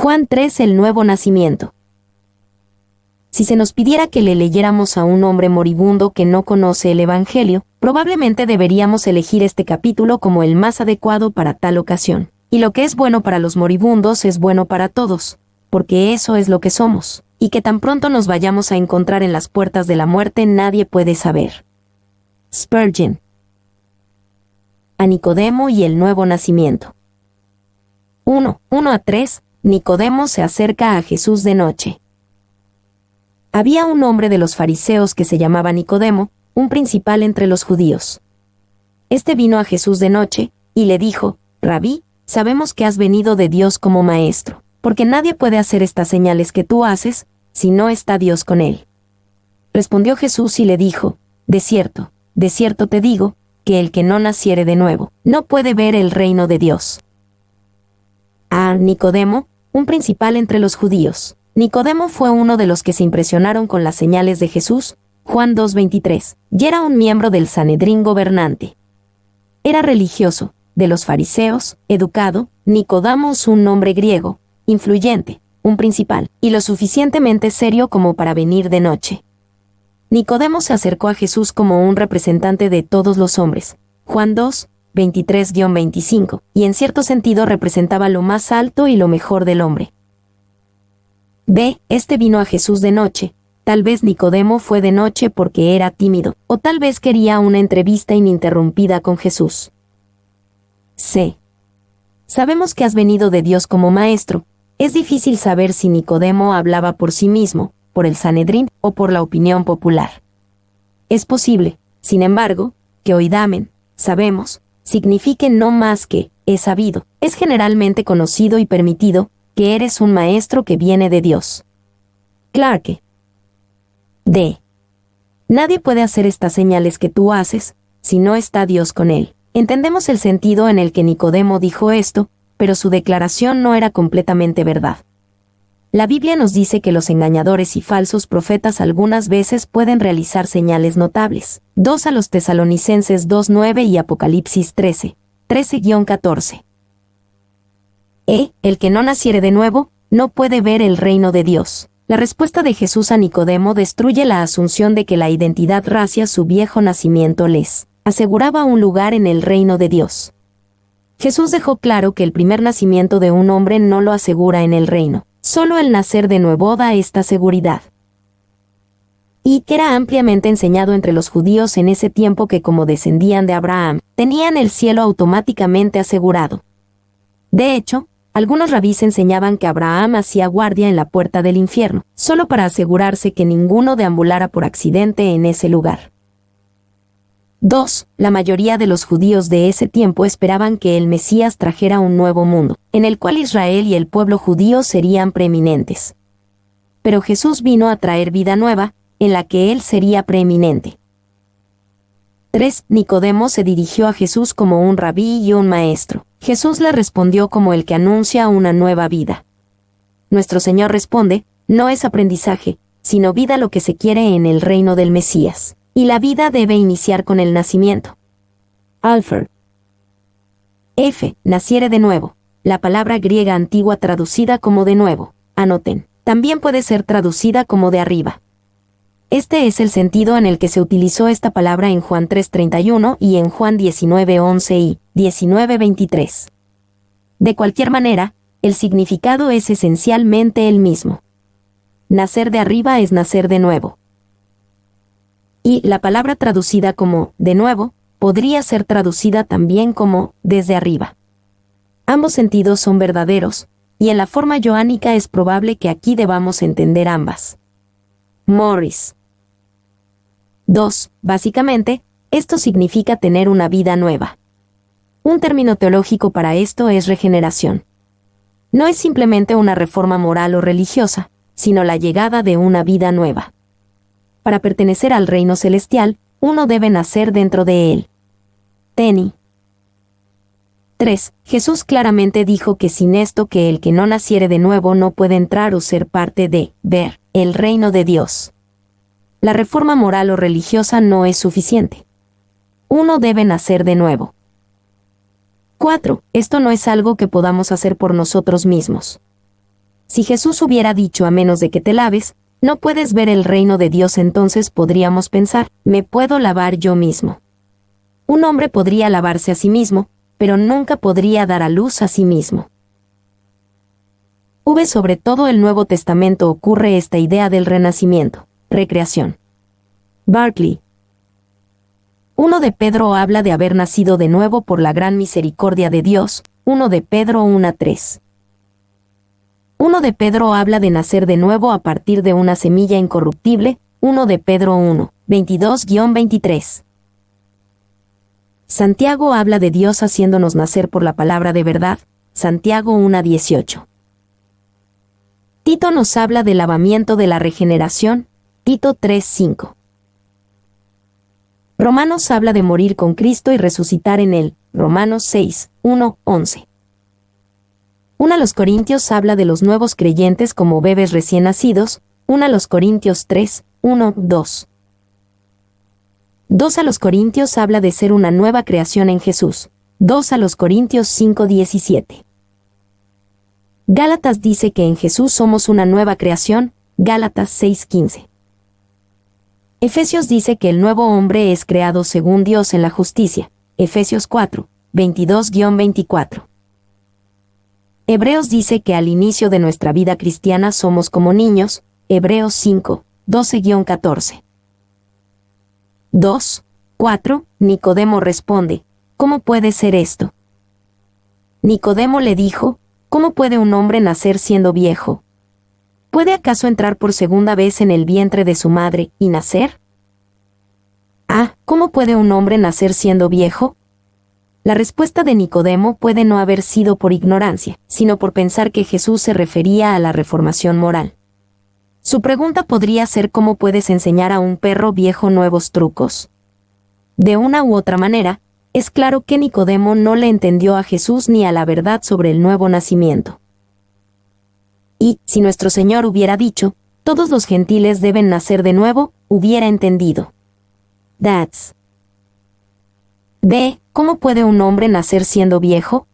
Juan 3. El nuevo nacimiento. Si se nos pidiera que le leyéramos a un hombre moribundo que no conoce el Evangelio, probablemente deberíamos elegir este capítulo como el más adecuado para tal ocasión. Y lo que es bueno para los moribundos es bueno para todos, porque eso es lo que somos, y que tan pronto nos vayamos a encontrar en las puertas de la muerte nadie puede saber. Spurgeon. A Nicodemo y el nuevo nacimiento. 1:1-3. Nicodemo se acerca a Jesús de noche. Había un hombre de los fariseos que se llamaba Nicodemo, un principal entre los judíos. Este vino a Jesús de noche, y le dijo: Rabí, sabemos que has venido de Dios como maestro, porque nadie puede hacer estas señales que tú haces, si no está Dios con él. Respondió Jesús y le dijo: de cierto te digo, que el que no naciere de nuevo, no puede ver el reino de Dios. A Nicodemo, un principal entre los judíos. Nicodemo fue uno de los que se impresionaron con las señales de Jesús, Juan 2:23, y era un miembro del Sanedrín gobernante. Era religioso, de los fariseos, educado, Nicodamos un nombre griego, influyente, un principal, y lo suficientemente serio como para venir de noche. Nicodemo se acercó a Jesús como un representante de todos los hombres, Juan 2:23-25, y en cierto sentido representaba lo más alto y lo mejor del hombre. Este vino a Jesús de noche. Tal vez Nicodemo fue de noche porque era tímido, o tal vez quería una entrevista ininterrumpida con Jesús. Sabemos que has venido de Dios como maestro. Es difícil saber si Nicodemo hablaba por sí mismo, por el Sanedrín o por la opinión popular. Es posible, sin embargo, que oidamen, sabemos, signifique no más que, he sabido, es generalmente conocido y permitido, que eres un maestro que viene de Dios. Clarke. Nadie puede hacer estas señales que tú haces, si no está Dios con él. Entendemos el sentido en el que Nicodemo dijo esto, pero su declaración no era completamente verdad. La Biblia nos dice que los engañadores y falsos profetas algunas veces pueden realizar señales notables. 2 a los Tesalonicenses 2:9 y Apocalipsis 13:14. El que no naciere de nuevo, no puede ver el reino de Dios. La respuesta de Jesús a Nicodemo destruye la asunción de que la identidad racia su viejo nacimiento les aseguraba un lugar en el reino de Dios. Jesús dejó claro que el primer nacimiento de un hombre no lo asegura en el reino. Solo el nacer de nuevo da esta seguridad. Y que era ampliamente enseñado entre los judíos en ese tiempo que como descendían de Abraham, tenían el cielo automáticamente asegurado. De hecho, algunos rabís enseñaban que Abraham hacía guardia en la puerta del infierno, solo para asegurarse que ninguno deambulara por accidente en ese lugar. 2. La mayoría de los judíos de ese tiempo esperaban que el Mesías trajera un nuevo mundo, en el cual Israel y el pueblo judío serían preeminentes. Pero Jesús vino a traer vida nueva, en la que él sería preeminente. 3. Nicodemo se dirigió a Jesús como un rabí y un maestro. Jesús le respondió como el que anuncia una nueva vida. Nuestro Señor responde: no es aprendizaje, sino vida lo que se quiere en el reino del Mesías. Y la vida debe iniciar con el nacimiento. Alford. Naciere de nuevo. La palabra griega antigua traducida como de nuevo, anoten, también puede ser traducida como de arriba. Este es el sentido en el que se utilizó esta palabra en Juan 3:31 y en Juan 19:11 y 19:23. De cualquier manera, el significado es esencialmente el mismo. Nacer de arriba es nacer de nuevo. Y la palabra traducida como de nuevo podría ser traducida también como desde arriba. Ambos sentidos son verdaderos, y en la forma joánica es probable que aquí debamos entender ambas. Morris. 2. Básicamente, esto significa tener una vida nueva. Un término teológico para esto es regeneración. No es simplemente una reforma moral o religiosa, sino la llegada de una vida nueva. Para pertenecer al reino celestial, uno debe nacer dentro de él. Tenny. 3. Jesús claramente dijo que sin esto que el que no naciere de nuevo no puede entrar o ser parte de, ver, el reino de Dios. La reforma moral o religiosa no es suficiente. Uno debe nacer de nuevo. 4. Esto no es algo que podamos hacer por nosotros mismos. Si Jesús hubiera dicho a menos de que te laves, no puedes ver el reino de Dios, entonces podríamos pensar, me puedo lavar yo mismo. Un hombre podría lavarse a sí mismo, pero nunca podría dar a luz a sí mismo. Sobre todo el Nuevo Testamento ocurre esta idea del renacimiento, recreación. Barclay. 1 de Pedro habla de haber nacido de nuevo por la gran misericordia de Dios, 1 de Pedro 1:3. 1 de Pedro habla de nacer de nuevo a partir de una semilla incorruptible, 1 de Pedro 1, 22-23. Santiago habla de Dios haciéndonos nacer por la palabra de verdad, Santiago 1:18. Tito nos habla del lavamiento de la regeneración, Tito 3:5. Romanos habla de morir con Cristo y resucitar en él, Romanos 6:1-11. 1 a los Corintios habla de los nuevos creyentes como bebés recién nacidos, 1 a los Corintios 3:1-2. 2 a los Corintios habla de ser una nueva creación en Jesús, 2 a los Corintios 5:17. Gálatas dice que en Jesús somos una nueva creación, Gálatas 6:15. Efesios dice que el nuevo hombre es creado según Dios en la justicia, Efesios 4:22-24. Hebreos dice que al inicio de nuestra vida cristiana somos como niños, Hebreos 5:12-14. 2:4, Nicodemo responde, ¿cómo puede ser esto? Nicodemo le dijo, ¿cómo puede un hombre nacer siendo viejo? ¿Puede acaso entrar por segunda vez en el vientre de su madre y nacer? ¿Cómo puede un hombre nacer siendo viejo? La respuesta de Nicodemo puede no haber sido por ignorancia, sino por pensar que Jesús se refería a la reformación moral. Su pregunta podría ser ¿cómo puedes enseñar a un perro viejo nuevos trucos? De una u otra manera, es claro que Nicodemo no le entendió a Jesús ni a la verdad sobre el nuevo nacimiento. Y, si nuestro Señor hubiera dicho, todos los gentiles deben nacer de nuevo, hubiera entendido. ¿Cómo puede un hombre nacer siendo viejo?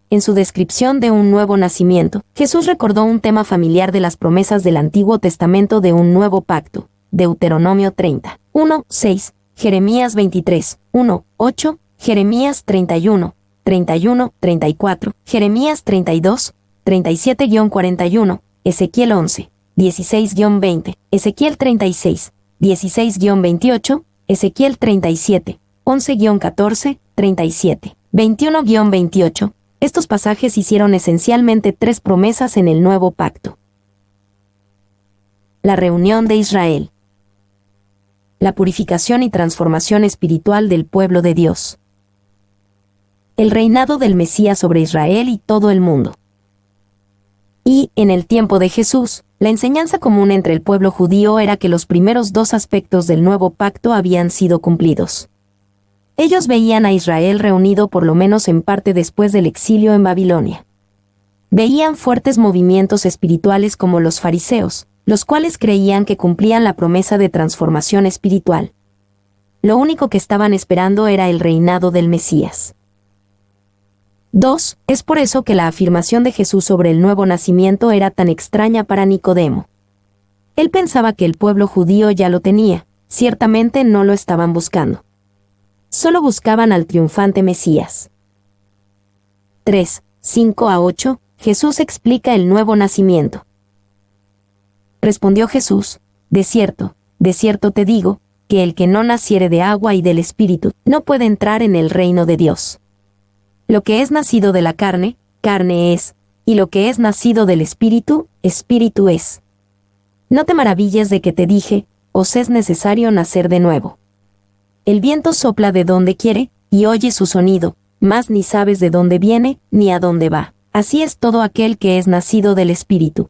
En su descripción de un nuevo nacimiento, Jesús recordó un tema familiar de las promesas del Antiguo Testamento de un nuevo pacto, Deuteronomio 30:1-6, Jeremías 23:1-8, Jeremías 31:34, Jeremías 37-41, Ezequiel 11:16-20, Ezequiel 36:16-28, Ezequiel 37:11-14, 37, 21-28. Estos pasajes hicieron esencialmente 3 promesas en el nuevo pacto. La reunión de Israel. La purificación y transformación espiritual del pueblo de Dios. El reinado del Mesías sobre Israel y todo el mundo. Y, en el tiempo de Jesús, la enseñanza común entre el pueblo judío era que los primeros 2 aspectos del nuevo pacto habían sido cumplidos. Ellos veían a Israel reunido por lo menos en parte después del exilio en Babilonia. Veían fuertes movimientos espirituales como los fariseos, los cuales creían que cumplían la promesa de transformación espiritual. Lo único que estaban esperando era el reinado del Mesías. 2. Es por eso que la afirmación de Jesús sobre el nuevo nacimiento era tan extraña para Nicodemo. Él pensaba que el pueblo judío ya lo tenía, ciertamente no lo estaban buscando. Solo buscaban al triunfante Mesías. 3, 5-8, Jesús explica el nuevo nacimiento. Respondió Jesús, de cierto te digo, que el que no naciere de agua y del Espíritu, no puede entrar en el reino de Dios. Lo que es nacido de la carne, carne es, y lo que es nacido del Espíritu, Espíritu es. No te maravilles de que te dije, os es necesario nacer de nuevo. El viento sopla de donde quiere, y oye su sonido, mas ni sabes de dónde viene, ni a dónde va. Así es todo aquel que es nacido del Espíritu.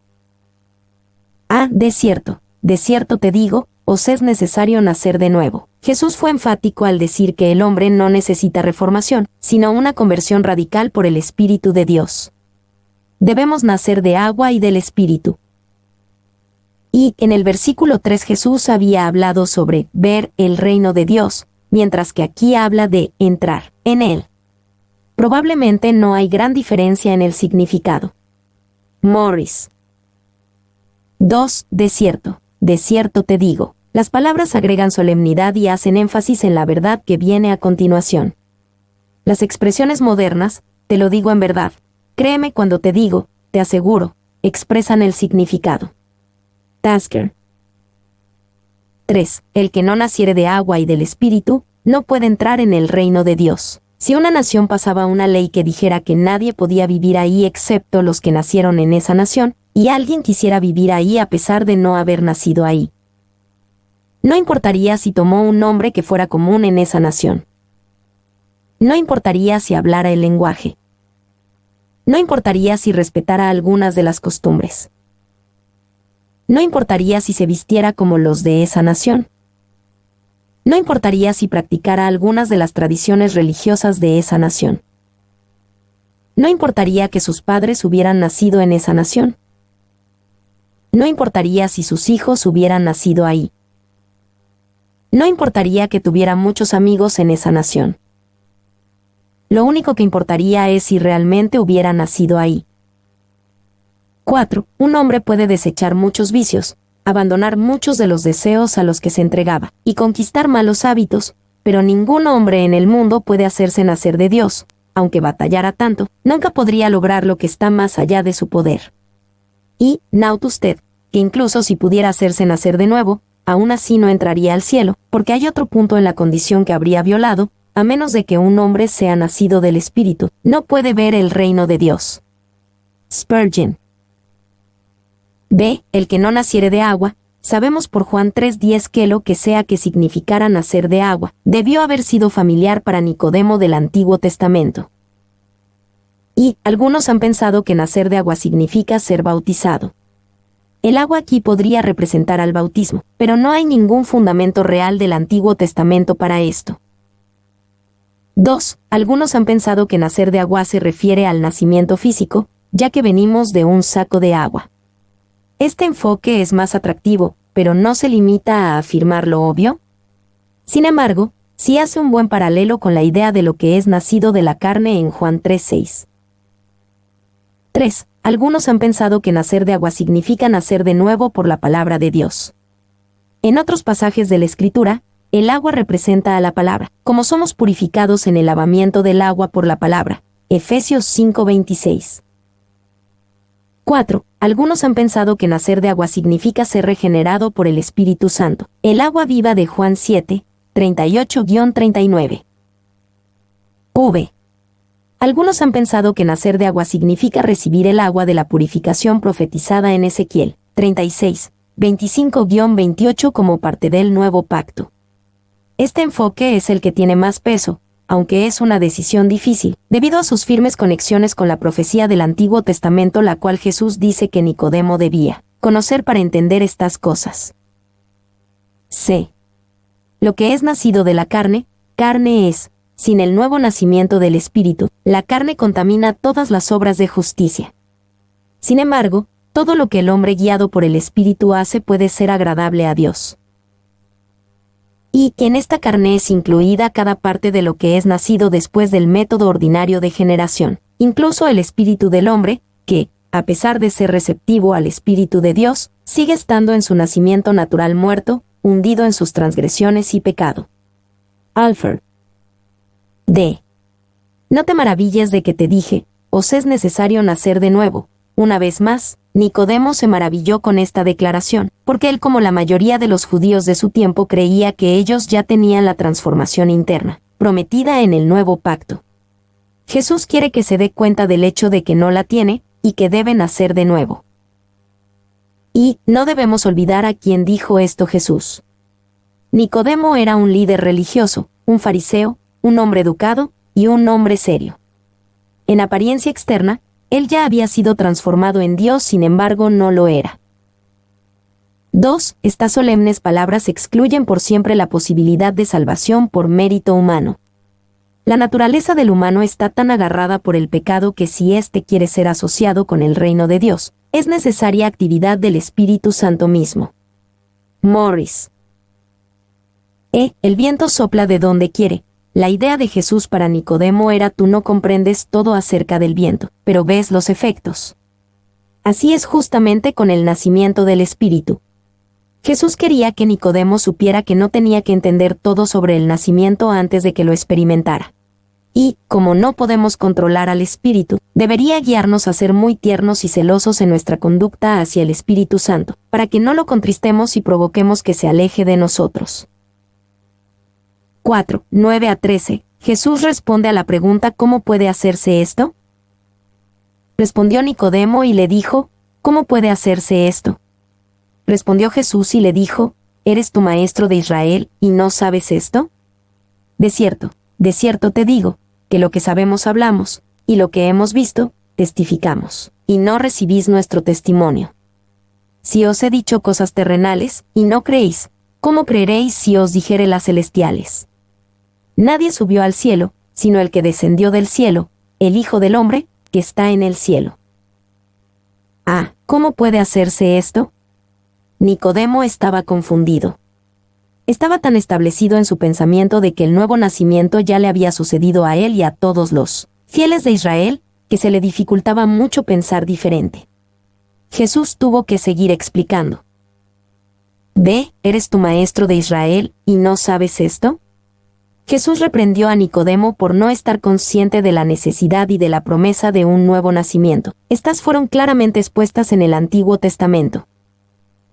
De cierto te digo, os es necesario nacer de nuevo. Jesús fue enfático al decir que el hombre no necesita reformación, sino una conversión radical por el Espíritu de Dios. Debemos nacer de agua y del Espíritu. Y, en el versículo 3 Jesús había hablado sobre ver el reino de Dios, mientras que aquí habla de entrar en él. Probablemente no hay gran diferencia en el significado. Morris. 2. De cierto te digo. Las palabras agregan solemnidad y hacen énfasis en la verdad que viene a continuación. Las expresiones modernas, te lo digo en verdad, créeme cuando te digo, te aseguro, expresan el significado. Tasker. 3. El que no naciere de agua y del Espíritu, no puede entrar en el reino de Dios. Si una nación pasaba una ley que dijera que nadie podía vivir ahí excepto los que nacieron en esa nación, y alguien quisiera vivir ahí a pesar de no haber nacido ahí, no importaría si tomó un nombre que fuera común en esa nación. No importaría si hablara el lenguaje. No importaría si respetara algunas de las costumbres. No importaría si se vistiera como los de esa nación. No importaría si practicara algunas de las tradiciones religiosas de esa nación. No importaría que sus padres hubieran nacido en esa nación. No importaría si sus hijos hubieran nacido ahí. No importaría que tuviera muchos amigos en esa nación. Lo único que importaría es si realmente hubiera nacido ahí. 4. Un hombre puede desechar muchos vicios, abandonar muchos de los deseos a los que se entregaba, y conquistar malos hábitos, pero ningún hombre en el mundo puede hacerse nacer de Dios. Aunque batallara tanto, nunca podría lograr lo que está más allá de su poder. Y, note usted, que incluso si pudiera hacerse nacer de nuevo, aún así no entraría al cielo, porque hay otro punto en la condición que habría violado, a menos de que un hombre sea nacido del Espíritu, no puede ver el reino de Dios. Spurgeon. B. El que no naciere de agua, sabemos por Juan 3:10 que lo que sea que significara nacer de agua, debió haber sido familiar para Nicodemo del Antiguo Testamento. Y, algunos han pensado que nacer de agua significa ser bautizado. El agua aquí podría representar al bautismo, pero no hay ningún fundamento real del Antiguo Testamento para esto. 2. Algunos han pensado que nacer de agua se refiere al nacimiento físico, ya que venimos de un saco de agua. Este enfoque es más atractivo, pero no se limita a afirmar lo obvio. Sin embargo, sí hace un buen paralelo con la idea de lo que es nacido de la carne en Juan 3:6. 3. Algunos han pensado que nacer de agua significa nacer de nuevo por la palabra de Dios. En otros pasajes de la Escritura, el agua representa a la palabra, como somos purificados en el lavamiento del agua por la palabra. Efesios 5:26. 4. Algunos han pensado que nacer de agua significa ser regenerado por el Espíritu Santo. El agua viva de Juan 7, 38-39. V. Algunos han pensado que nacer de agua significa recibir el agua de la purificación profetizada en Ezequiel 36, 25-28 como parte del nuevo pacto. Este enfoque es el que tiene más peso, aunque es una decisión difícil, debido a sus firmes conexiones con la profecía del Antiguo Testamento, la cual Jesús dice que Nicodemo debía conocer para entender estas cosas. C. Lo que es nacido de la carne, carne es. Sin el nuevo nacimiento del Espíritu, la carne contamina todas las obras de justicia. Sin embargo, todo lo que el hombre guiado por el Espíritu hace puede ser agradable a Dios. Y en esta carne es incluida cada parte de lo que es nacido después del método ordinario de generación, incluso el espíritu del hombre, que, a pesar de ser receptivo al Espíritu de Dios, sigue estando en su nacimiento natural muerto, hundido en sus transgresiones y pecado. Alfred. D. No te maravilles de que te dije, os es necesario nacer de nuevo. Una vez más, Nicodemo se maravilló con esta declaración, porque él, como la mayoría de los judíos de su tiempo, creía que ellos ya tenían la transformación interna, prometida en el nuevo pacto. Jesús quiere que se dé cuenta del hecho de que no la tiene, y que debe nacer de nuevo. Y no debemos olvidar a quién dijo esto Jesús. Nicodemo era un líder religioso, un fariseo, un hombre educado y un hombre serio. En apariencia externa, él ya había sido transformado en Dios, sin embargo no lo era. 2. Estas solemnes palabras excluyen por siempre la posibilidad de salvación por mérito humano. La naturaleza del humano está tan agarrada por el pecado que si éste quiere ser asociado con el reino de Dios, es necesaria actividad del Espíritu Santo mismo. Morris. El viento sopla de donde quiere. La idea de Jesús para Nicodemo era: tú no comprendes todo acerca del viento, pero ves los efectos. Así es justamente con el nacimiento del Espíritu. Jesús quería que Nicodemo supiera que no tenía que entender todo sobre el nacimiento antes de que lo experimentara. Y, como no podemos controlar al Espíritu, debería guiarnos a ser muy tiernos y celosos en nuestra conducta hacia el Espíritu Santo, para que no lo contristemos y provoquemos que se aleje de nosotros. 4, 9-13. Jesús responde a la pregunta ¿cómo puede hacerse esto? Respondió Nicodemo y le dijo, ¿cómo puede hacerse esto? Respondió Jesús y le dijo, ¿eres tu maestro de Israel y no sabes esto? De cierto te digo, que lo que sabemos hablamos, y lo que hemos visto, testificamos, y no recibís nuestro testimonio. Si os he dicho cosas terrenales, y no creéis, ¿cómo creeréis si os dijere las celestiales? Nadie subió al cielo, sino el que descendió del cielo, el Hijo del Hombre, que está en el cielo. ¿Cómo puede hacerse esto? Nicodemo estaba confundido. Estaba tan establecido en su pensamiento de que el nuevo nacimiento ya le había sucedido a él y a todos los fieles de Israel, que se le dificultaba mucho pensar diferente. Jesús tuvo que seguir explicando. Ve, ¿eres tu maestro de Israel y no sabes esto? Jesús reprendió a Nicodemo por no estar consciente de la necesidad y de la promesa de un nuevo nacimiento. Estas fueron claramente expuestas en el Antiguo Testamento.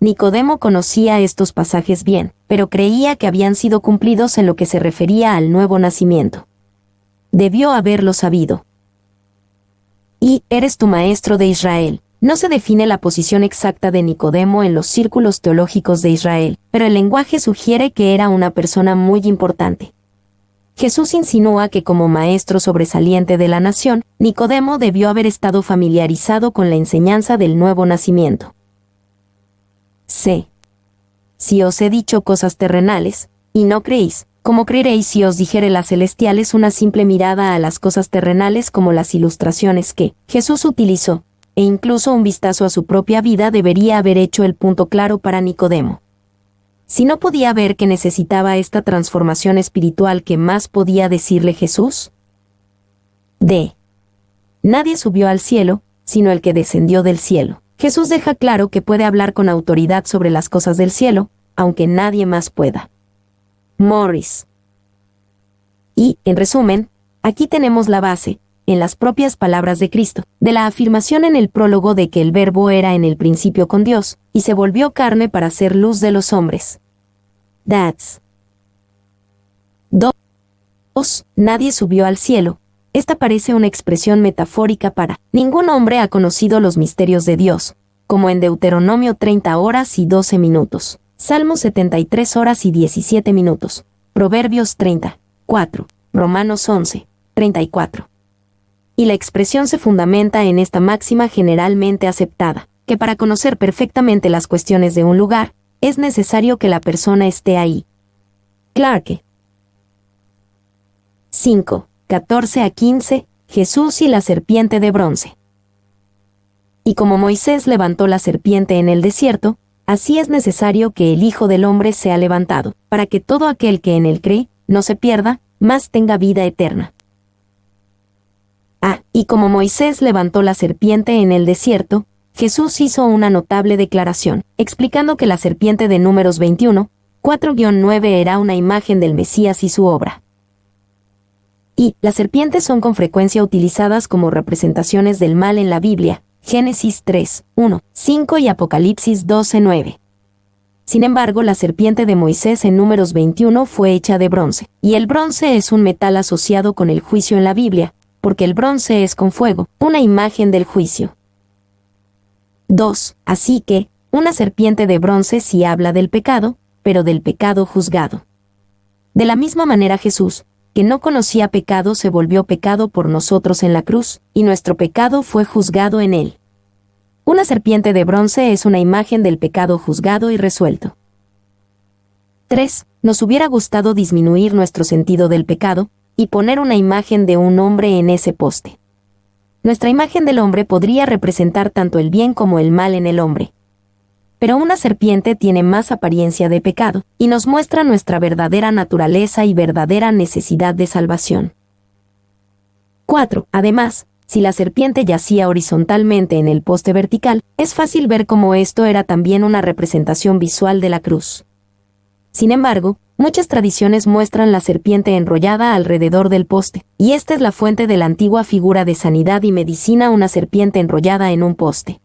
Nicodemo conocía estos pasajes bien, pero creía que habían sido cumplidos en lo que se refería al nuevo nacimiento. Debió haberlo sabido. Y, ¿eres tu maestro de Israel? No se define la posición exacta de Nicodemo en los círculos teológicos de Israel, pero el lenguaje sugiere que era una persona muy importante. Jesús insinúa que como maestro sobresaliente de la nación, Nicodemo debió haber estado familiarizado con la enseñanza del nuevo nacimiento. Si os he dicho cosas terrenales, y no creéis, ¿cómo creeréis si os dijere las celestiales? Una simple mirada a las cosas terrenales como las ilustraciones que Jesús utilizó, e incluso un vistazo a su propia vida debería haber hecho el punto claro para Nicodemo. Si no podía ver que necesitaba esta transformación espiritual, ¿qué más podía decirle Jesús? Nadie subió al cielo, sino el que descendió del cielo. Jesús deja claro que puede hablar con autoridad sobre las cosas del cielo, aunque nadie más pueda. Morris. Y, en resumen, aquí tenemos la base, en las propias palabras de Cristo, de la afirmación en el prólogo de que el Verbo era en el principio con Dios, y se volvió carne para ser luz de los hombres. That's 2. Nadie subió al cielo. Esta parece una expresión metafórica para ningún hombre ha conocido los misterios de Dios, como en Deuteronomio 30 horas y 12 minutos, Salmos 73 horas y 17 minutos, Proverbios 30:4, Romanos 11:34. Y la expresión se fundamenta en esta máxima generalmente aceptada, que para conocer perfectamente las cuestiones de un lugar, es necesario que la persona esté ahí. Clarke. 5. 14-15, Jesús y la serpiente de bronce. Y como Moisés levantó la serpiente en el desierto, así es necesario que el Hijo del Hombre sea levantado, para que todo aquel que en él cree, no se pierda, mas tenga vida eterna. Y como Moisés levantó la serpiente en el desierto, Jesús hizo una notable declaración, explicando que la serpiente de Números 21, 4-9 era una imagen del Mesías y su obra. Y las serpientes son con frecuencia utilizadas como representaciones del mal en la Biblia, Génesis 3:1-5 y Apocalipsis 12:9. Sin embargo, la serpiente de Moisés en Números 21 fue hecha de bronce, y el bronce es un metal asociado con el juicio en la Biblia, porque el bronce es con fuego, una imagen del juicio. 2. Así que, una serpiente de bronce sí habla del pecado, pero del pecado juzgado. De la misma manera Jesús, que no conocía pecado, se volvió pecado por nosotros en la cruz, y nuestro pecado fue juzgado en él. Una serpiente de bronce es una imagen del pecado juzgado y resuelto. 3. Nos hubiera gustado disminuir nuestro sentido del pecado, y poner una imagen de un hombre en ese poste. Nuestra imagen del hombre podría representar tanto el bien como el mal en el hombre. Pero una serpiente tiene más apariencia de pecado, y nos muestra nuestra verdadera naturaleza y verdadera necesidad de salvación. 4. Además, Si la serpiente yacía horizontalmente en el poste vertical, es fácil ver cómo esto era también una representación visual de la cruz. Sin embargo, muchas tradiciones muestran la serpiente enrollada alrededor del poste, y esta es la fuente de la antigua figura de sanidad y medicina, una serpiente enrollada en un poste.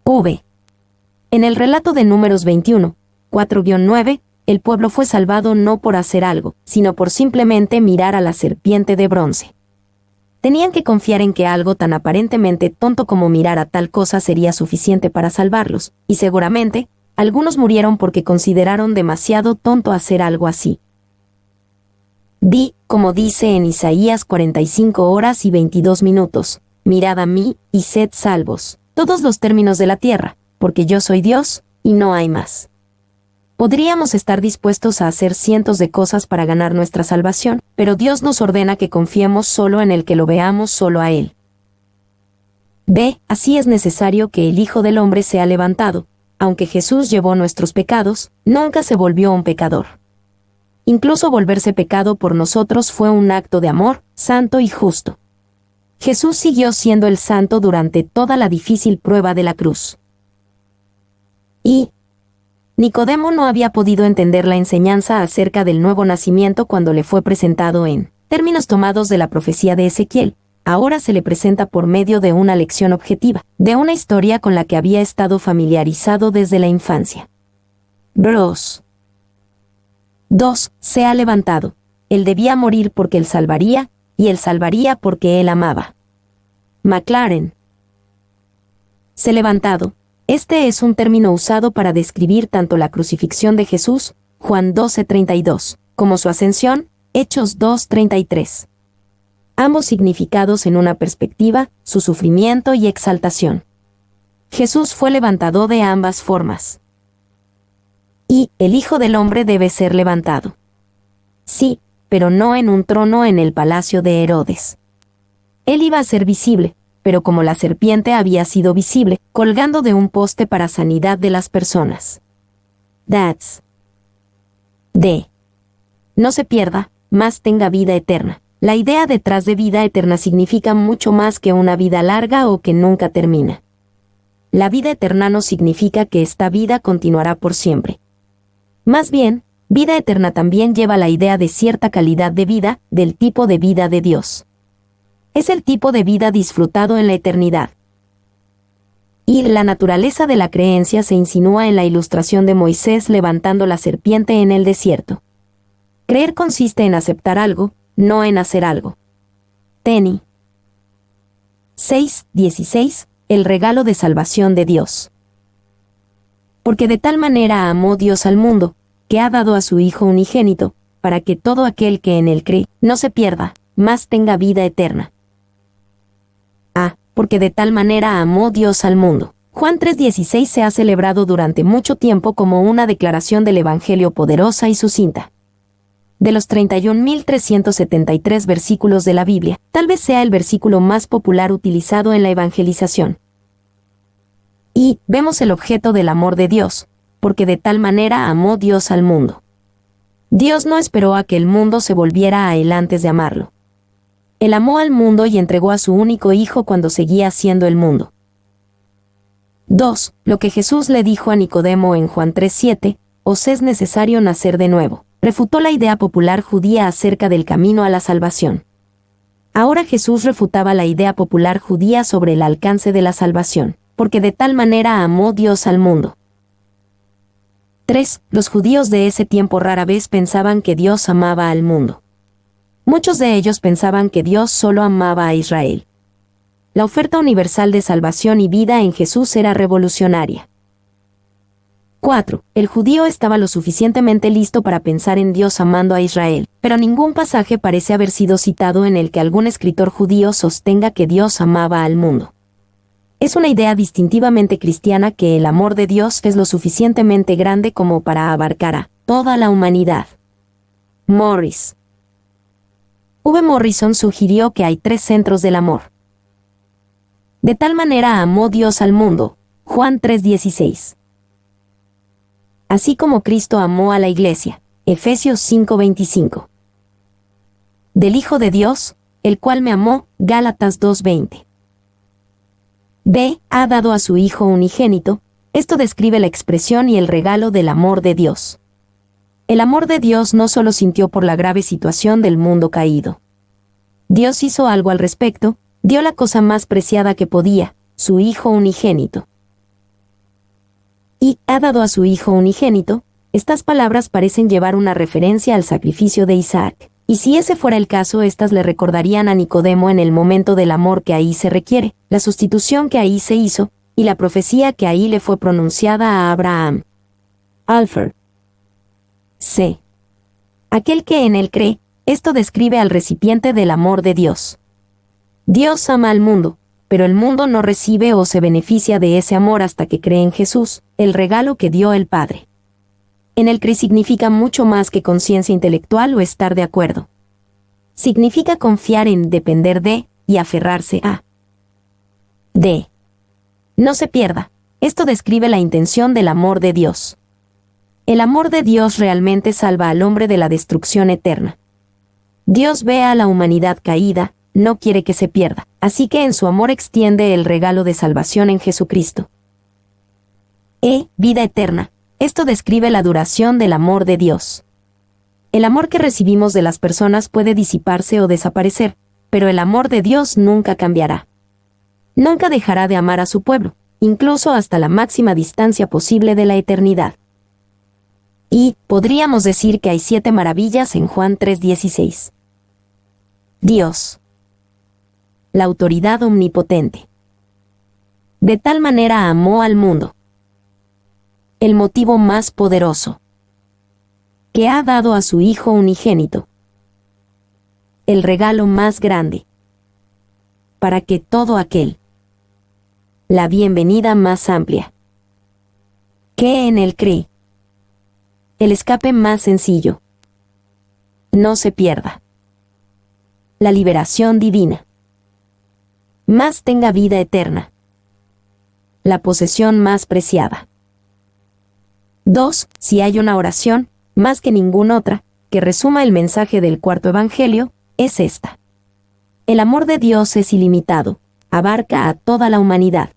V. En el relato de Números 21, 4-9, el pueblo fue salvado no por hacer algo, sino por simplemente mirar a la serpiente de bronce. Tenían que confiar en que algo tan aparentemente tonto como mirar a tal cosa sería suficiente para salvarlos, y seguramente, algunos murieron porque consideraron demasiado tonto hacer algo así. Di, como dice en Isaías 45 horas y 22 minutos, mirad a mí y sed salvos, todos los términos de la tierra, porque yo soy Dios, y no hay más. Podríamos estar dispuestos a hacer cientos de cosas para ganar nuestra salvación, pero Dios nos ordena que confiemos solo en el que lo veamos solo a Él. B. Así es necesario que el Hijo del Hombre sea levantado. Aunque Jesús llevó nuestros pecados, nunca se volvió un pecador. Incluso volverse pecado por nosotros fue un acto de amor, santo y justo. Jesús siguió siendo el santo durante toda la difícil prueba de la cruz. Y Nicodemo no había podido entender la enseñanza acerca del nuevo nacimiento cuando le fue presentado en términos tomados de la profecía de Ezequiel. Ahora se le presenta por medio de una lección objetiva, de una historia con la que había estado familiarizado desde la infancia. Bros. 2. Se ha levantado. Él debía morir porque él salvaría, y él salvaría porque él amaba. McLaren. Se levantado. Este es un término usado para describir tanto la crucifixión de Jesús, Juan 12:32, como su ascensión, Hechos 2:33. Ambos significados en una perspectiva, su sufrimiento y exaltación. Jesús fue levantado de ambas formas. Y el Hijo del Hombre debe ser levantado. Sí, pero no en un trono en el palacio de Herodes. Él iba a ser visible, pero como la serpiente había sido visible, colgando de un poste para sanidad de las personas. That's D. No se pierda, mas tenga vida eterna. La idea detrás de vida eterna significa mucho más que una vida larga o que nunca termina. La vida eterna no significa que esta vida continuará por siempre. Más bien, vida eterna también lleva la idea de cierta calidad de vida, del tipo de vida de Dios. Es el tipo de vida disfrutado en la eternidad. Y la naturaleza de la creencia se insinúa en la ilustración de Moisés levantando la serpiente en el desierto. Creer consiste en aceptar algo, no en hacer algo. Tenny. 6:16. El regalo de salvación de Dios. Porque de tal manera amó Dios al mundo, que ha dado a su Hijo unigénito, para que todo aquel que en él cree, no se pierda, mas tenga vida eterna. Porque de tal manera amó Dios al mundo. Juan 3:16 se ha celebrado durante mucho tiempo como una declaración del Evangelio poderosa y sucinta. De los 31.373 versículos de la Biblia, tal vez sea el versículo más popular utilizado en la evangelización. Y vemos el objeto del amor de Dios, porque de tal manera amó Dios al mundo. Dios no esperó a que el mundo se volviera a él antes de amarlo. Él amó al mundo y entregó a su único Hijo cuando seguía siendo el mundo. 2. Lo que Jesús le dijo a Nicodemo en Juan 3:7, os es necesario nacer de nuevo, refutó la idea popular judía acerca del camino a la salvación. Ahora Jesús refutaba la idea popular judía sobre el alcance de la salvación, porque de tal manera amó Dios al mundo. 3. Los judíos de ese tiempo rara vez pensaban que Dios amaba al mundo. Muchos de ellos pensaban que Dios solo amaba a Israel. La oferta universal de salvación y vida en Jesús era revolucionaria. 4. El judío estaba lo suficientemente listo para pensar en Dios amando a Israel, pero ningún pasaje parece haber sido citado en el que algún escritor judío sostenga que Dios amaba al mundo. Es una idea distintivamente cristiana que el amor de Dios es lo suficientemente grande como para abarcar a toda la humanidad. Morris. V. Morrison sugirió que hay 3 centros del amor. De tal manera amó Dios al mundo, Juan 3:16. Así como Cristo amó a la Iglesia, Efesios 5:25. Del Hijo de Dios, el cual me amó, Gálatas 2:20. D. Ha dado a su Hijo unigénito. Esto describe la expresión y el regalo del amor de Dios. El amor de Dios no solo sintió por la grave situación del mundo caído. Dios hizo algo al respecto, dio la cosa más preciada que podía, su Hijo unigénito. Y ha dado a su Hijo unigénito. Estas palabras parecen llevar una referencia al sacrificio de Isaac. Y si ese fuera el caso, estas le recordarían a Nicodemo en el momento del amor que ahí se requiere, la sustitución que ahí se hizo, y la profecía que ahí le fue pronunciada a Abraham. Alfred. C. Aquel que en él cree, esto describe al recipiente del amor de Dios. Dios ama al mundo, pero el mundo no recibe o se beneficia de ese amor hasta que cree en Jesús, el regalo que dio el Padre. En el creer significa mucho más que conciencia intelectual o estar de acuerdo. Significa confiar en, depender de, y aferrarse a. D. No se pierda. Esto describe la intención del amor de Dios. El amor de Dios realmente salva al hombre de la destrucción eterna. Dios ve a la humanidad caída, no quiere que se pierda, así que en su amor extiende el regalo de salvación en Jesucristo. Vida eterna. Esto describe la duración del amor de Dios. El amor que recibimos de las personas puede disiparse o desaparecer, pero el amor de Dios nunca cambiará. Nunca dejará de amar a su pueblo, incluso hasta la máxima distancia posible de la eternidad. Y podríamos decir que hay 7 maravillas en Juan 3:16. Dios. La autoridad omnipotente. De tal manera amó al mundo. El motivo más poderoso. Que ha dado a su Hijo unigénito. El regalo más grande. Para que todo aquel. La bienvenida más amplia. Que en él cree. El escape más sencillo. No se pierda. La liberación divina. Más tenga vida eterna. La posesión más preciada. 2. Si hay una oración, más que ninguna otra, que resuma el mensaje del cuarto evangelio, es esta. El amor de Dios es ilimitado, abarca a toda la humanidad.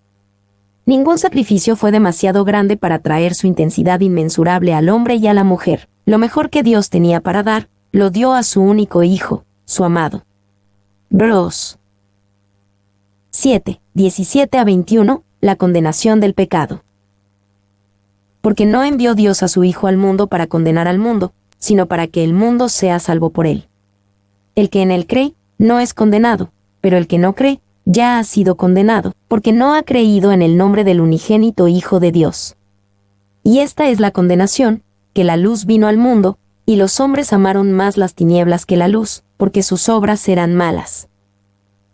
Ningún sacrificio fue demasiado grande para traer su intensidad inmensurable al hombre y a la mujer. Lo mejor que Dios tenía para dar, lo dio a su único Hijo, su amado. Bros. 7, 17-21, la condenación del pecado. Porque no envió Dios a su Hijo al mundo para condenar al mundo, sino para que el mundo sea salvo por él. El que en él cree, no es condenado, pero el que no cree, ya ha sido condenado, porque no ha creído en el nombre del unigénito Hijo de Dios. Y esta es la condenación, que la luz vino al mundo, y los hombres amaron más las tinieblas que la luz, porque sus obras eran malas.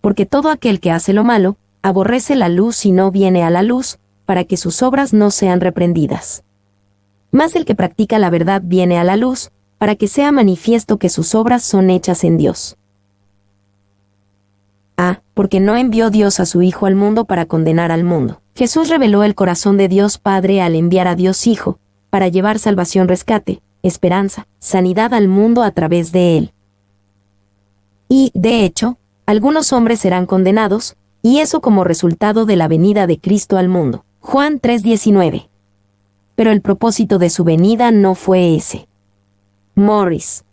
Porque todo aquel que hace lo malo, aborrece la luz y no viene a la luz, para que sus obras no sean reprendidas. Mas el que practica la verdad viene a la luz, para que sea manifiesto que sus obras son hechas en Dios. Porque no envió Dios a su Hijo al mundo para condenar al mundo. Jesús reveló el corazón de Dios Padre al enviar a Dios Hijo, para llevar salvación, rescate, esperanza, sanidad al mundo a través de él. Y, de hecho, algunos hombres serán condenados, y eso como resultado de la venida de Cristo al mundo. Juan 3:19. Pero el propósito de su venida no fue ese. Morris.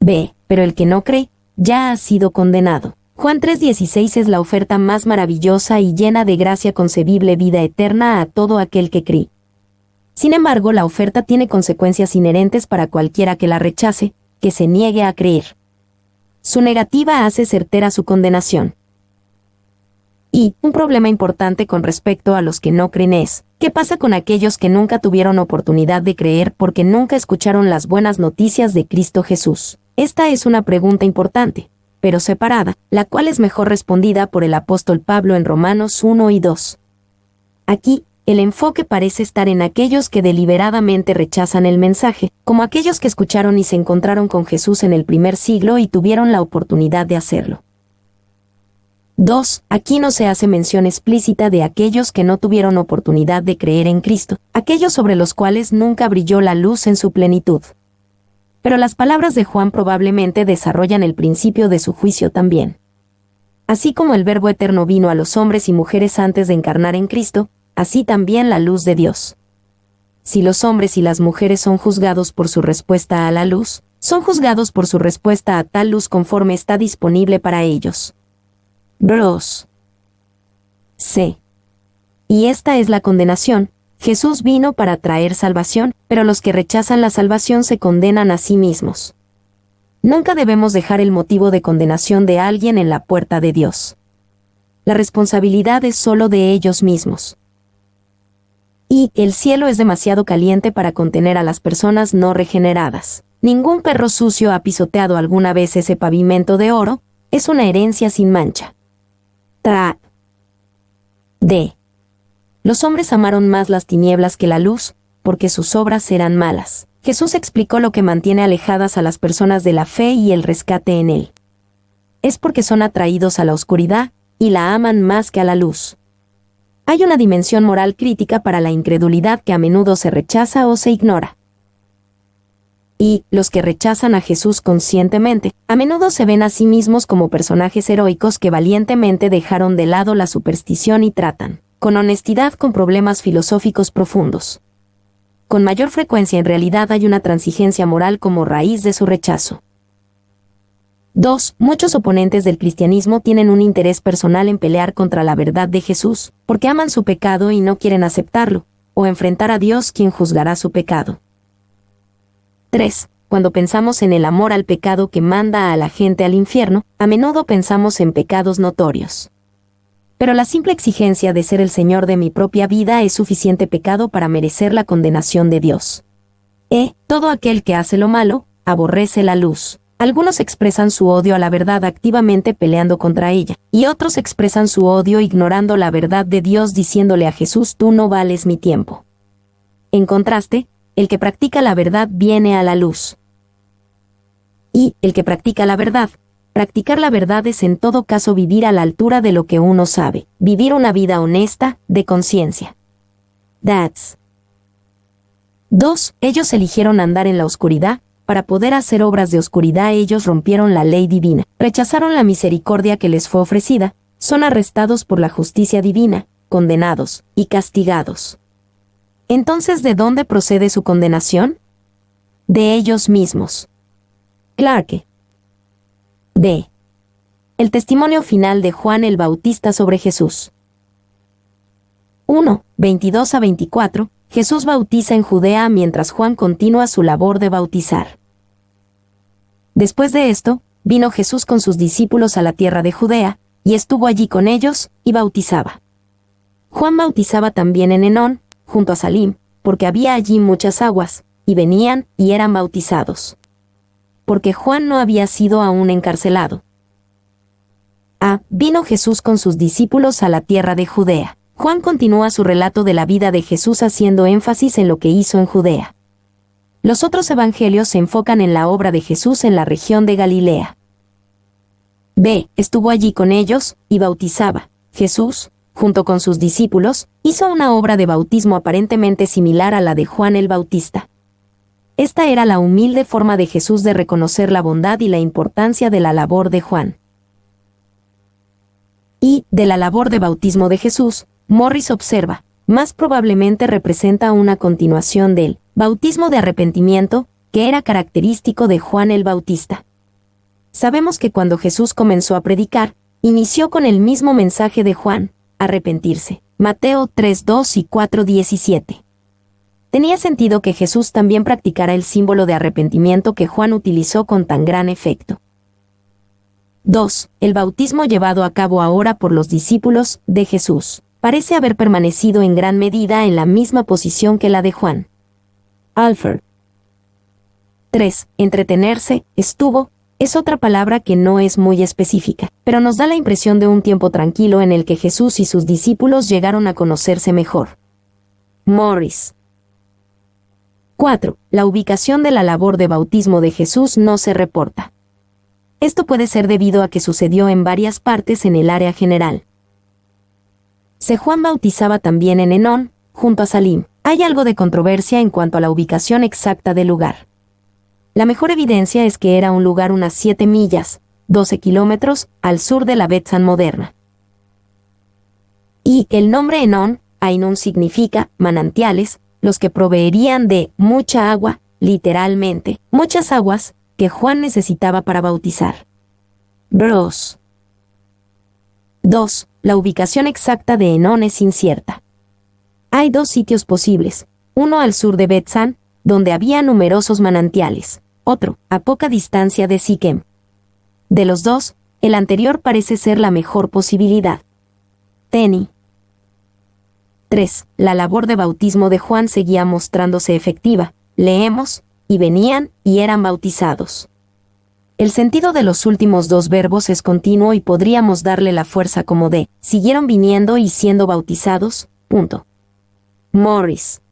B. Pero el que no cree, ya ha sido condenado. Juan 3:16 es la oferta más maravillosa y llena de gracia concebible, vida eterna a todo aquel que cree. Sin embargo, la oferta tiene consecuencias inherentes para cualquiera que la rechace, que se niegue a creer. Su negativa hace certera su condenación. Y, un problema importante con respecto a los que no creen es, ¿qué pasa con aquellos que nunca tuvieron oportunidad de creer porque nunca escucharon las buenas noticias de Cristo Jesús? Esta es una pregunta importante, pero separada, la cual es mejor respondida por el apóstol Pablo en Romanos 1 y 2. Aquí, el enfoque parece estar en aquellos que deliberadamente rechazan el mensaje, como aquellos que escucharon y se encontraron con Jesús en el primer siglo y tuvieron la oportunidad de hacerlo. 2. Aquí no se hace mención explícita de aquellos que no tuvieron oportunidad de creer en Cristo, aquellos sobre los cuales nunca brilló la luz en su plenitud. Pero las palabras de Juan probablemente desarrollan el principio de su juicio también. Así como el Verbo eterno vino a los hombres y mujeres antes de encarnar en Cristo, así también la luz de Dios. Si los hombres y las mujeres son juzgados por su respuesta a la luz, son juzgados por su respuesta a tal luz conforme está disponible para ellos. Bros. C. Y esta es la condenación. Jesús vino para traer salvación, pero los que rechazan la salvación se condenan a sí mismos. Nunca debemos dejar el motivo de condenación de alguien en la puerta de Dios. La responsabilidad es solo de ellos mismos. Y el cielo es demasiado caliente para contener a las personas no regeneradas. Ningún perro sucio ha pisoteado alguna vez ese pavimento de oro, es una herencia sin mancha. D. Los hombres amaron más las tinieblas que la luz, porque sus obras eran malas. Jesús explicó lo que mantiene alejadas a las personas de la fe y el rescate en Él. Es porque son atraídos a la oscuridad, y la aman más que a la luz. Hay una dimensión moral crítica para la incredulidad que a menudo se rechaza o se ignora. Y los que rechazan a Jesús conscientemente, a menudo se ven a sí mismos como personajes heroicos que valientemente dejaron de lado la superstición y tratan, con honestidad, con problemas filosóficos profundos. Con mayor frecuencia en realidad hay una transigencia moral como raíz de su rechazo. 2. Muchos oponentes del cristianismo tienen un interés personal en pelear contra la verdad de Jesús, porque aman su pecado y no quieren aceptarlo, o enfrentar a Dios quien juzgará su pecado. 3. Cuando pensamos en el amor al pecado que manda a la gente al infierno, a menudo pensamos en pecados notorios. Pero la simple exigencia de ser el Señor de mi propia vida es suficiente pecado para merecer la condenación de Dios. Todo aquel que hace lo malo, aborrece la luz. Algunos expresan su odio a la verdad activamente peleando contra ella, y otros expresan su odio ignorando la verdad de Dios diciéndole a Jesús: tú no vales mi tiempo. En contraste, el que practica la verdad viene a la luz. Y el que practica la verdad, practicar la verdad es en todo caso vivir a la altura de lo que uno sabe, vivir una vida honesta, de conciencia. 2. Ellos eligieron andar en la oscuridad, para poder hacer obras de oscuridad. Ellos rompieron la ley divina, rechazaron la misericordia que les fue ofrecida, son arrestados por la justicia divina, condenados y castigados. Entonces, ¿de dónde procede su condenación? De ellos mismos. Clarke. D. El testimonio final de Juan el Bautista sobre Jesús. 1. 22 a 24. Jesús bautiza en Judea mientras Juan continúa su labor de bautizar. Después de esto, vino Jesús con sus discípulos a la tierra de Judea, y estuvo allí con ellos, y bautizaba. Juan bautizaba también en Enón, junto a Salim, porque había allí muchas aguas, y venían y eran bautizados. Porque Juan no había sido aún encarcelado. Vino Jesús con sus discípulos a la tierra de Judea. Juan continúa su relato de la vida de Jesús haciendo énfasis en lo que hizo en Judea. Los otros evangelios se enfocan en la obra de Jesús en la región de Galilea. Estuvo allí con ellos, y bautizaba. Jesús, junto con sus discípulos, hizo una obra de bautismo aparentemente similar a la de Juan el Bautista. Esta era la humilde forma de Jesús de reconocer la bondad y la importancia de la labor de Juan. Y, de la labor de bautismo de Jesús, Morris observa, más probablemente representa una continuación del bautismo de arrepentimiento, que era característico de Juan el Bautista. Sabemos que cuando Jesús comenzó a predicar, inició con el mismo mensaje de Juan: arrepentirse. Mateo 3:2 y 4:17. Tenía sentido que Jesús también practicara el símbolo de arrepentimiento que Juan utilizó con tan gran efecto. 2. El bautismo llevado a cabo ahora por los discípulos de Jesús parece haber permanecido en gran medida en la misma posición que la de Juan. Alford. 3. Entretenerse, estuvo, es otra palabra que no es muy específica, pero nos da la impresión de un tiempo tranquilo en el que Jesús y sus discípulos llegaron a conocerse mejor. Morris. 4. La ubicación de la labor de bautismo de Jesús no se reporta. Esto puede ser debido a que sucedió en varias partes en el área general. Juan bautizaba también en Enón, junto a Salim. Hay algo de controversia en cuanto a la ubicación exacta del lugar. La mejor evidencia es que era un lugar unas 7 millas, 12 kilómetros, al sur de la Bethsan moderna. Y el nombre Enón, Ainún significa manantiales, los que proveerían de mucha agua, literalmente, muchas aguas, que Juan necesitaba para bautizar. Bros. 2. La ubicación exacta de Enón es incierta. Hay 2 sitios posibles, uno al sur de Bethsan, donde había numerosos manantiales, otro, a poca distancia de Siquem. De los 2, el anterior parece ser la mejor posibilidad. Teni. 3. La labor de bautismo de Juan seguía mostrándose efectiva. Leemos, y venían, y eran bautizados. El sentido de los últimos 2 verbos es continuo y podríamos darle la fuerza como de, siguieron viniendo y siendo bautizados, punto. Morris.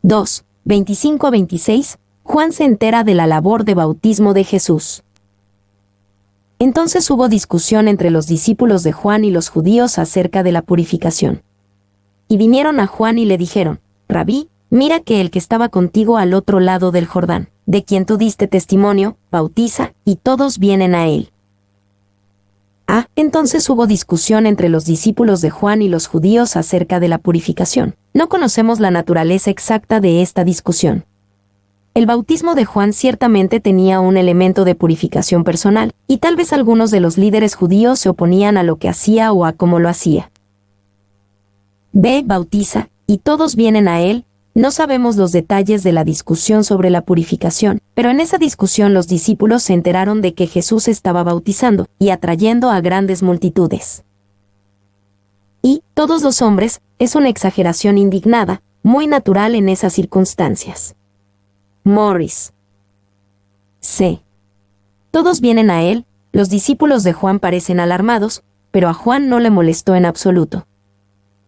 2. 25 a 26, Juan se entera de la labor de bautismo de Jesús. Entonces hubo discusión entre los discípulos de Juan y los judíos acerca de la purificación. Y vinieron a Juan y le dijeron, Rabí, mira que el que estaba contigo al otro lado del Jordán, de quien tú diste testimonio, bautiza, y todos vienen a él. Entonces hubo discusión entre los discípulos de Juan y los judíos acerca de la purificación. No conocemos la naturaleza exacta de esta discusión. El bautismo de Juan ciertamente tenía un elemento de purificación personal, y tal vez algunos de los líderes judíos se oponían a lo que hacía o a cómo lo hacía. Bautiza, y todos vienen a él. No sabemos los detalles de la discusión sobre la purificación, pero en esa discusión los discípulos se enteraron de que Jesús estaba bautizando y atrayendo a grandes multitudes. Y, todos los hombres, es una exageración indignada, muy natural en esas circunstancias. Morris. C. Todos vienen a él, los discípulos de Juan parecen alarmados, pero a Juan no le molestó en absoluto.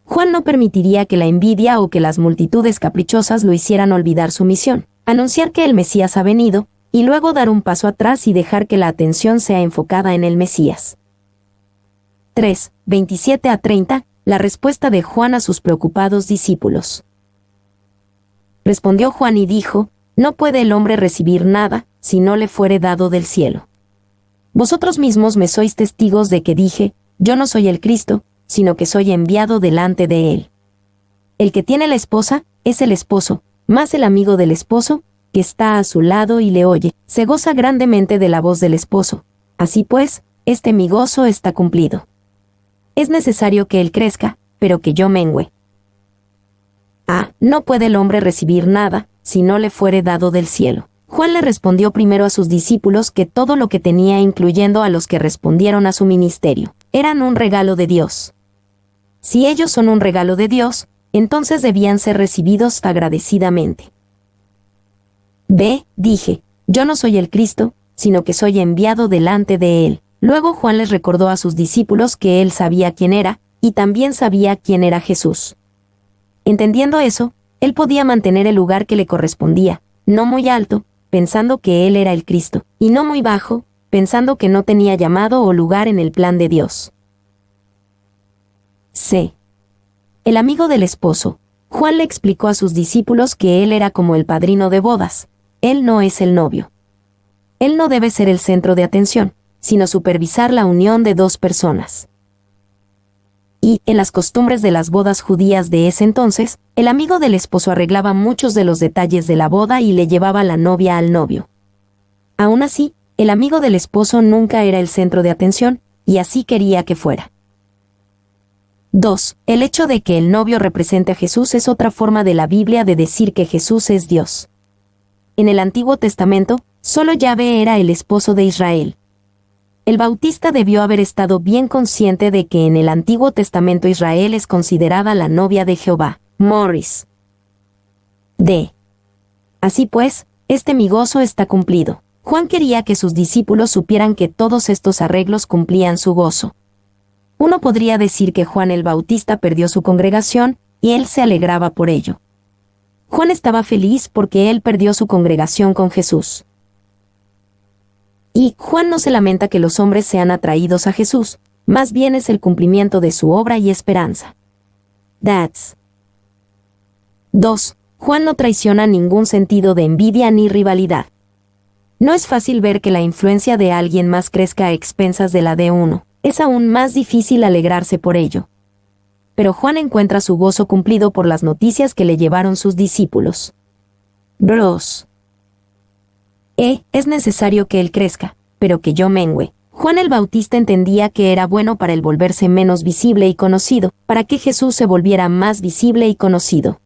Juan no permitiría que la envidia o que las multitudes caprichosas lo hicieran olvidar su misión, anunciar que el Mesías ha venido, y luego dar un paso atrás y dejar que la atención sea enfocada en el Mesías. 3. 27 a 30, la respuesta de Juan a sus preocupados discípulos. Respondió Juan y dijo, no puede el hombre recibir nada, si no le fuere dado del cielo. Vosotros mismos me sois testigos de que dije, yo no soy el Cristo, sino que soy enviado delante de él. El que tiene la esposa, es el esposo, más el amigo del esposo, que está a su lado y le oye, se goza grandemente de la voz del esposo. Así pues, mi gozo está cumplido. Es necesario que él crezca, pero que yo mengüe. No puede el hombre recibir nada, si no le fuere dado del cielo. Juan le respondió primero a sus discípulos que todo lo que tenía, incluyendo a los que respondieron a su ministerio, eran un regalo de Dios. Si ellos son un regalo de Dios, entonces debían ser recibidos agradecidamente. Dije, yo no soy el Cristo, sino que soy enviado delante de él. Luego Juan les recordó a sus discípulos que él sabía quién era, y también sabía quién era Jesús. Entendiendo eso, él podía mantener el lugar que le correspondía, no muy alto, pensando que él era el Cristo, y no muy bajo, pensando que no tenía llamado o lugar en el plan de Dios. C. El amigo del esposo. Juan le explicó a sus discípulos que él era como el padrino de bodas. Él no es el novio. Él no debe ser el centro de atención, sino supervisar la unión de 2 personas. Y, en las costumbres de las bodas judías de ese entonces, el amigo del esposo arreglaba muchos de los detalles de la boda y le llevaba la novia al novio. Aún así, el amigo del esposo nunca era el centro de atención, y así quería que fuera. 2. El hecho de que el novio represente a Jesús es otra forma de la Biblia de decir que Jesús es Dios. En el Antiguo Testamento, solo Yahvé era el esposo de Israel. El Bautista debió haber estado bien consciente de que en el Antiguo Testamento Israel es considerada la novia de Jehová. Morris. D. Así pues, mi gozo está cumplido. Juan quería que sus discípulos supieran que todos estos arreglos cumplían su gozo. Uno podría decir que Juan el Bautista perdió su congregación, y él se alegraba por ello. Juan estaba feliz porque él perdió su congregación con Jesús. Y Juan no se lamenta que los hombres sean atraídos a Jesús, más bien es el cumplimiento de su obra y esperanza. 2. Juan no traiciona ningún sentido de envidia ni rivalidad. No es fácil ver que la influencia de alguien más crezca a expensas de la de uno. Es aún más difícil alegrarse por ello. Pero Juan encuentra su gozo cumplido por las noticias que le llevaron sus discípulos. Bros. Es necesario que él crezca, pero que yo mengüe. Juan el Bautista entendía que era bueno para él volverse menos visible y conocido, para que Jesús se volviera más visible y conocido.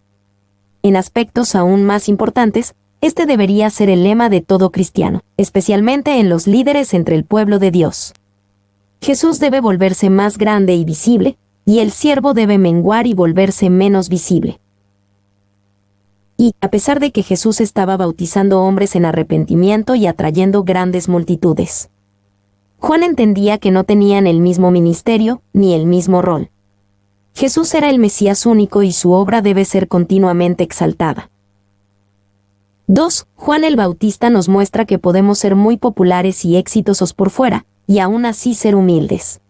En aspectos aún más importantes, este debería ser el lema de todo cristiano, especialmente en los líderes entre el pueblo de Dios. Jesús debe volverse más grande y visible, y el siervo debe menguar y volverse menos visible. Y, a pesar de que Jesús estaba bautizando hombres en arrepentimiento y atrayendo grandes multitudes, Juan entendía que no tenían el mismo ministerio, ni el mismo rol. Jesús era el Mesías único y su obra debe ser continuamente exaltada. 2. Juan el Bautista nos muestra que podemos ser muy populares y exitosos por fuera, y aún así ser humildes.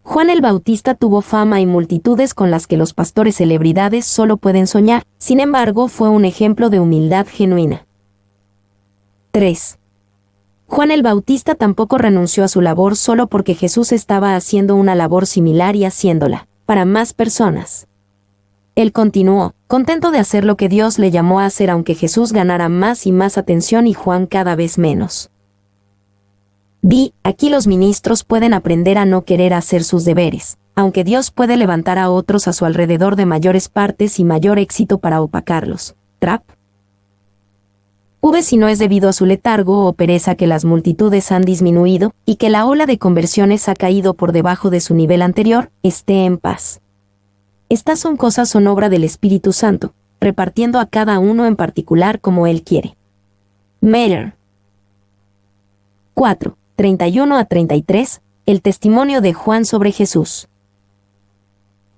Juan el Bautista tuvo fama y multitudes con las que los pastores celebridades solo pueden soñar, sin embargo fue un ejemplo de humildad genuina. 3. Juan el Bautista tampoco renunció a su labor solo porque Jesús estaba haciendo una labor similar y haciéndola para más personas. Él continuó, contento de hacer lo que Dios le llamó a hacer aunque Jesús ganara más y más atención y Juan cada vez menos. Aquí los ministros pueden aprender a no querer hacer sus deberes, aunque Dios puede levantar a otros a su alrededor de mayores partes y mayor éxito para opacarlos. Trap. Si no es debido a su letargo o pereza que las multitudes han disminuido, y que la ola de conversiones ha caído por debajo de su nivel anterior, esté en paz. Estas son obra del Espíritu Santo, repartiendo a cada uno en particular como Él quiere. Meyer. 4. 31 a 33, el testimonio de Juan sobre Jesús.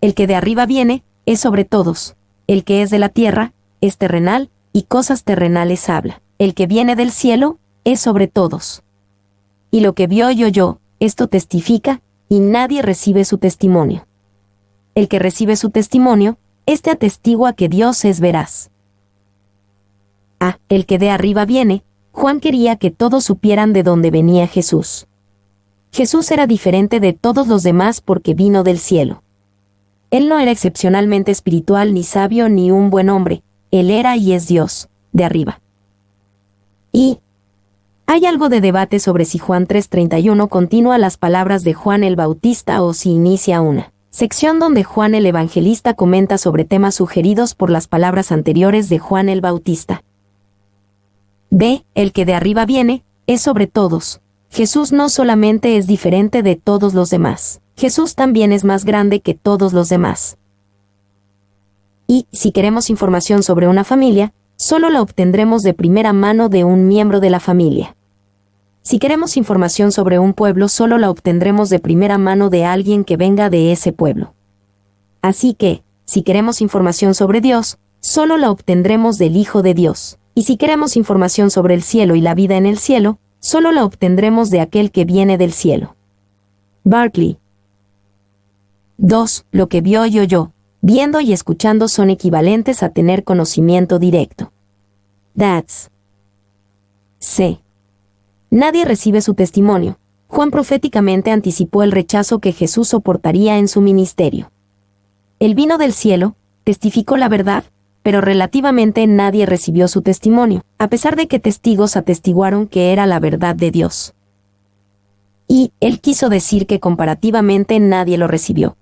El que de arriba viene, es sobre todos. El que es de la tierra, es terrenal, y cosas terrenales habla. El que viene del cielo, es sobre todos. Y lo que vio y oyó, esto testifica, y nadie recibe su testimonio. El que recibe su testimonio, este atestigua que Dios es veraz. El que de arriba viene, Juan quería que todos supieran de dónde venía Jesús. Jesús era diferente de todos los demás porque vino del cielo. Él no era excepcionalmente espiritual ni sabio ni un buen hombre, él era y es Dios, de arriba. Y hay algo de debate sobre si Juan 3:31 continúa las palabras de Juan el Bautista o si inicia una sección donde Juan el Evangelista comenta sobre temas sugeridos por las palabras anteriores de Juan el Bautista. El que de arriba viene, es sobre todos. Jesús no solamente es diferente de todos los demás, Jesús también es más grande que todos los demás. Y, si queremos información sobre una familia, solo la obtendremos de primera mano de un miembro de la familia. Si queremos información sobre un pueblo, solo la obtendremos de primera mano de alguien que venga de ese pueblo. Así que, si queremos información sobre Dios, solo la obtendremos del Hijo de Dios. Y si queremos información sobre el cielo y la vida en el cielo, solo la obtendremos de aquel que viene del cielo. Barclay. 2. Lo que vio y oyó, viendo y escuchando son equivalentes a tener conocimiento directo. That's. C. Nadie recibe su testimonio. Juan proféticamente anticipó el rechazo que Jesús soportaría en su ministerio. Él vino del cielo, testificó la verdad, pero relativamente nadie recibió su testimonio, a pesar de que testigos atestiguaron que era la verdad de Dios. Y él quiso decir que comparativamente nadie lo recibió.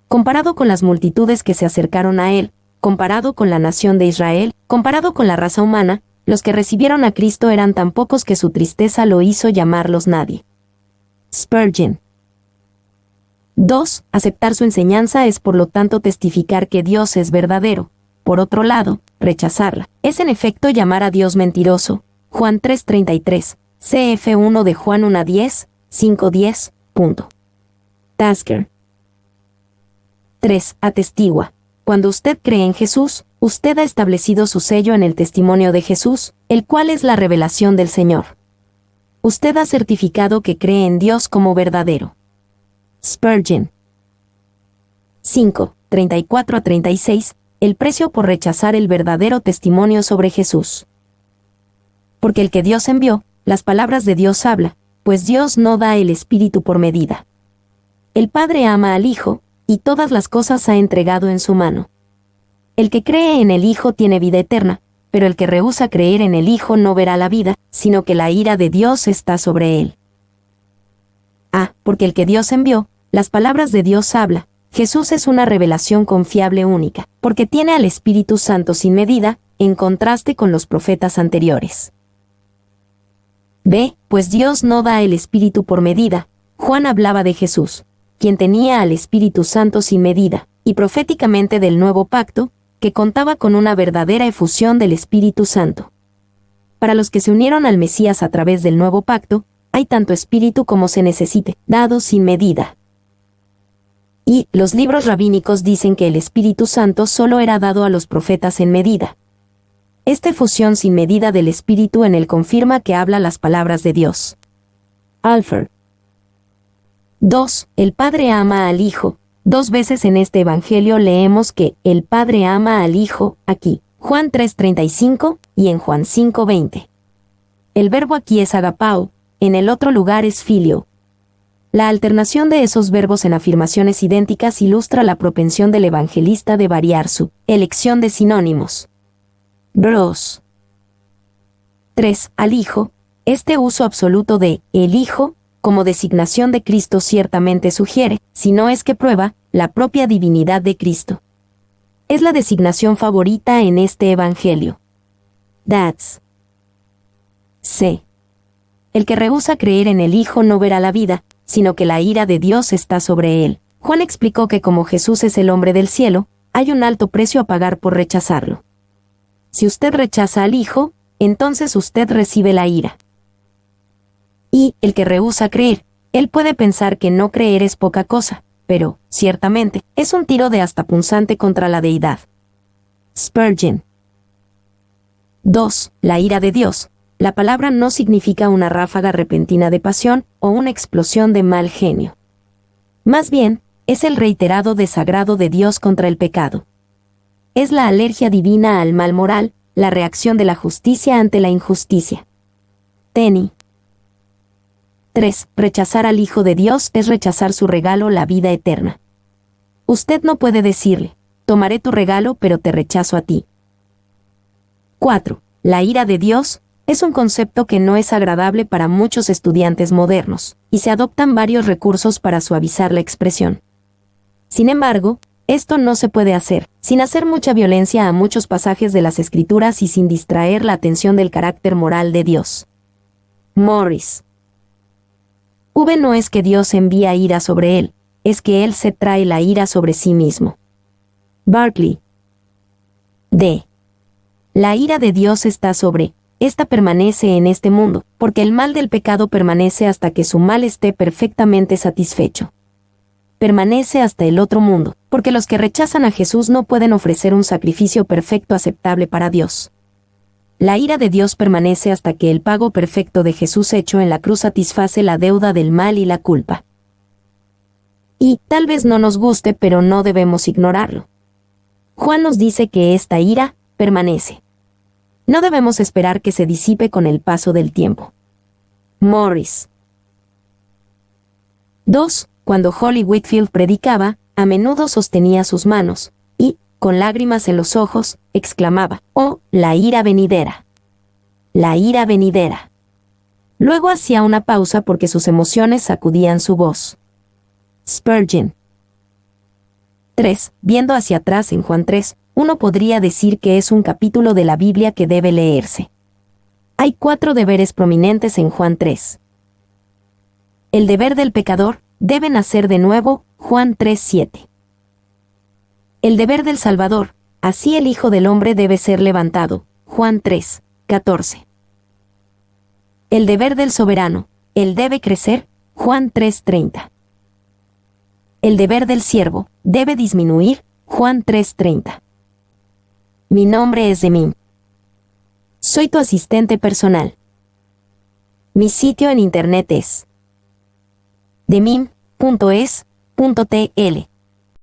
Comparado con las multitudes que se acercaron a él, comparado con la nación de Israel, comparado con la raza humana, los que recibieron a Cristo eran tan pocos que su tristeza lo hizo llamarlos nadie. Spurgeon. 2. Aceptar su enseñanza es por lo tanto testificar que Dios es verdadero. Por otro lado, rechazarla es en efecto llamar a Dios mentiroso. Juan 3:33, cf1 de Juan 1:10, 5:10. Tasker. 3. Atestigua. Cuando usted cree en Jesús, usted ha establecido su sello en el testimonio de Jesús, el cual es la revelación del Señor. Usted ha certificado que cree en Dios como verdadero. Spurgeon. 5. 34 a 36. el precio por rechazar el verdadero testimonio sobre Jesús. Porque el que Dios envió, las palabras de Dios habla, pues Dios no da el Espíritu por medida. El Padre ama al Hijo, y todas las cosas ha entregado en su mano. El que cree en el Hijo tiene vida eterna, pero el que rehúsa creer en el Hijo no verá la vida, sino que la ira de Dios está sobre él. Porque el que Dios envió, las palabras de Dios habla. Jesús es una revelación confiable única, porque tiene al Espíritu Santo sin medida, en contraste con los profetas anteriores. Pues Dios no da el Espíritu por medida. Juan hablaba de Jesús, quien tenía al Espíritu Santo sin medida, y proféticamente del nuevo pacto, que contaba con una verdadera efusión del Espíritu Santo. Para los que se unieron al Mesías a través del nuevo pacto, hay tanto Espíritu como se necesite, dado sin medida. Y los libros rabínicos dicen que el Espíritu Santo solo era dado a los profetas en medida. Esta efusión sin medida del Espíritu en él confirma que habla las palabras de Dios. Alfred. 2. El Padre ama al Hijo. 2 veces en este Evangelio leemos que el Padre ama al Hijo, aquí, Juan 3:35, y en Juan 5:20. El verbo aquí es agapao, en el otro lugar es filio. La alternación de esos verbos en afirmaciones idénticas ilustra la propensión del evangelista de variar su elección de sinónimos. Bros. 3. Al Hijo. Este uso absoluto de el Hijo, como designación de Cristo ciertamente sugiere, si no es que prueba, la propia divinidad de Cristo. Es la designación favorita en este Evangelio. That's. C. El que rehúsa creer en el Hijo no verá la vida, sino que la ira de Dios está sobre él. Juan explicó que como Jesús es el hombre del cielo, hay un alto precio a pagar por rechazarlo. Si usted rechaza al Hijo, entonces usted recibe la ira. Y el que rehúsa creer, él puede pensar que no creer es poca cosa, pero, ciertamente, es un tiro de hasta punzante contra la deidad. Spurgeon. 2. La ira de Dios. La palabra no significa una ráfaga repentina de pasión o una explosión de mal genio. Más bien, es el reiterado desagrado de Dios contra el pecado. Es la alergia divina al mal moral, la reacción de la justicia ante la injusticia. Teni. 3. Rechazar al Hijo de Dios es rechazar su regalo, la vida eterna. Usted no puede decirle, tomaré tu regalo pero te rechazo a ti. 4. La ira de Dios es un concepto que no es agradable para muchos estudiantes modernos, y se adoptan varios recursos para suavizar la expresión. Sin embargo, esto no se puede hacer, sin hacer mucha violencia a muchos pasajes de las Escrituras y sin distraer la atención del carácter moral de Dios. Morris. No es que Dios envía ira sobre él, es que él se trae la ira sobre sí mismo. Barclay. D. La ira de Dios está sobre, esta permanece en este mundo, porque el mal del pecado permanece hasta que su mal esté perfectamente satisfecho. Permanece hasta el otro mundo, porque los que rechazan a Jesús no pueden ofrecer un sacrificio perfecto aceptable para Dios. La ira de Dios permanece hasta que el pago perfecto de Jesús hecho en la cruz satisface la deuda del mal y la culpa. Y, tal vez no nos guste, pero no debemos ignorarlo. Juan nos dice que esta ira permanece. No debemos esperar que se disipe con el paso del tiempo. Morris. 2. Cuando Holly Whitfield predicaba, a menudo sostenía sus manos, y, con lágrimas en los ojos, exclamaba, «Oh, la ira venidera! La ira venidera». Luego hacía una pausa porque sus emociones sacudían su voz. Spurgeon. 3. Viendo hacia atrás en Juan 3, uno podría decir que es un capítulo de la Biblia que debe leerse. Hay 4 deberes prominentes en Juan 3. El deber del pecador, debe nacer de nuevo, Juan 3:7. El deber del Salvador, así el Hijo del Hombre debe ser levantado, Juan 3:14. El deber del soberano, él debe crecer, Juan 3:30. El deber del siervo, debe disminuir, Juan 3:30. Mi nombre es Demim. Soy tu asistente personal. Mi sitio en internet es demim.es.tl